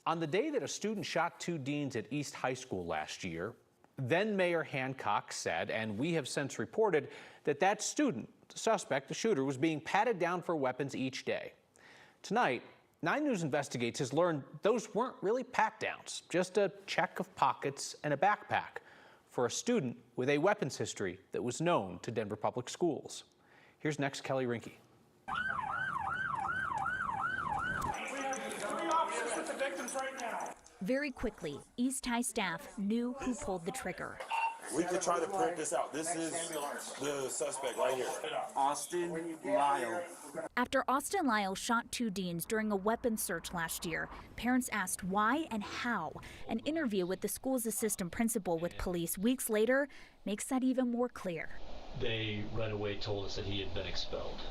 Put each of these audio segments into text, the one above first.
On the day that a student shot two deans at East High School last year, then Mayor Hancock said, and we have since reported, that that student, the suspect, the shooter, was being patted down for weapons each day. Tonight, 9 News Investigates has learned those weren't really pat-downs, just a check of pockets and a backpack for a student with a weapons history that was known to Denver Public Schools. Here's next Kelly Rinke. Very quickly, East High staff knew who pulled the trigger. We could try to print this out. This is the suspect right here. Austin Lyle. After Austin Lyle shot 2 deans during a weapons search last year, parents asked why and how. An interview with the school's assistant principal with police weeks later makes that even more clear. They right away told us that he had been expelled.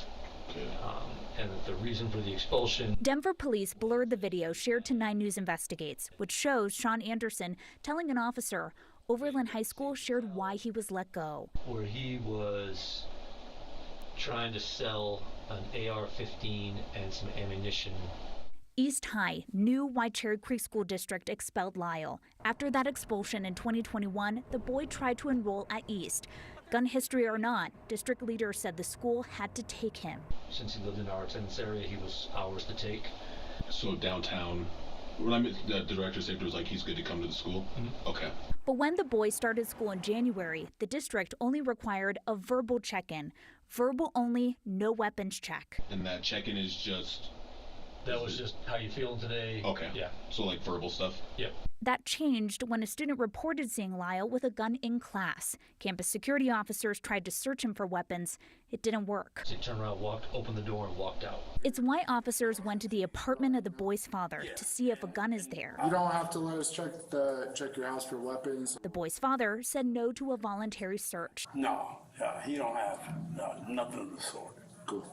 And that the reason for the expulsion. Denver police blurred the video shared to 9 News Investigates, which shows Sean Anderson telling an officer Overland High School shared why he was let go. Where he was trying to sell an AR-15 and some ammunition. East High knew why Cherry Creek School District expelled Lyle. After that expulsion in 2021, the boy tried to enroll at East. Gun history or not, district leaders said the school had to take him. Since he lived in our attendance area, he was ours to take. So downtown, when I met the director safety was like, he's good to come to the school? Mm-hmm. Okay. But when the boy started school in January, the district only required a verbal check-in. Verbal only, no weapons check. And that check-in is just... That was just how you feeling today. Okay. Yeah. So like verbal stuff? Yep. That changed when a student reported seeing Lyle with a gun in class. Campus security officers tried to search him for weapons. It didn't work. So he turned around, opened the door, and walked out. It's why officers went to the apartment of the boy's father to see if a gun is there. You don't have to let us check your house for weapons. The boy's father said no to a voluntary search. No, he don't have nothing of the sort. Cool.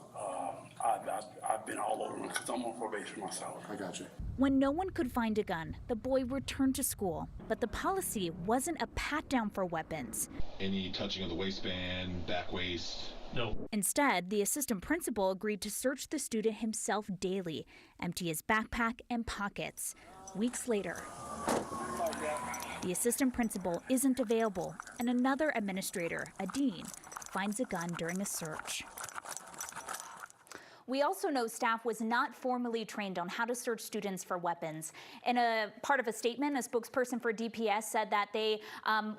I've been all over because I'm on probation myself. I got you. When no one could find a gun, the boy returned to school. But the policy wasn't a pat-down for weapons. Any touching of the waistband, back waist? No. Instead, the assistant principal agreed to search the student himself daily, empty his backpack and pockets. Weeks later, the assistant principal isn't available, and another administrator, a dean, finds a gun during a search. We also know staff was not formally trained on how to search students for weapons. In a part of a statement, a spokesperson for DPS said that they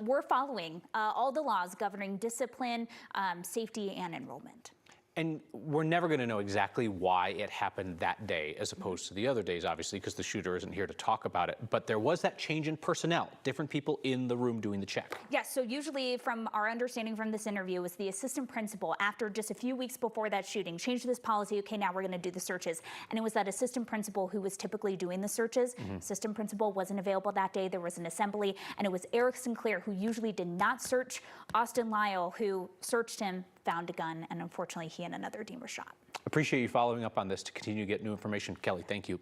were following all the laws governing discipline, safety, and enrollment. And we're never going to know exactly why it happened that day as opposed to the other days, obviously, because the shooter isn't here to talk about it. But there was that change in personnel, different people in the room doing the check. Yes, so usually from our understanding from this interview was the assistant principal, after just a few weeks before that shooting, changed this policy. Okay, now we're going to do the searches. And it was that assistant principal who was typically doing the searches. Assistant principal wasn't available that day. There was an assembly. And it was Eric Sinclair, who usually did not search Austin Lyle, who searched him, found a gun, and unfortunately he and another dean were shot. Appreciate you following up on this to continue to get new information. Kelly, thank you.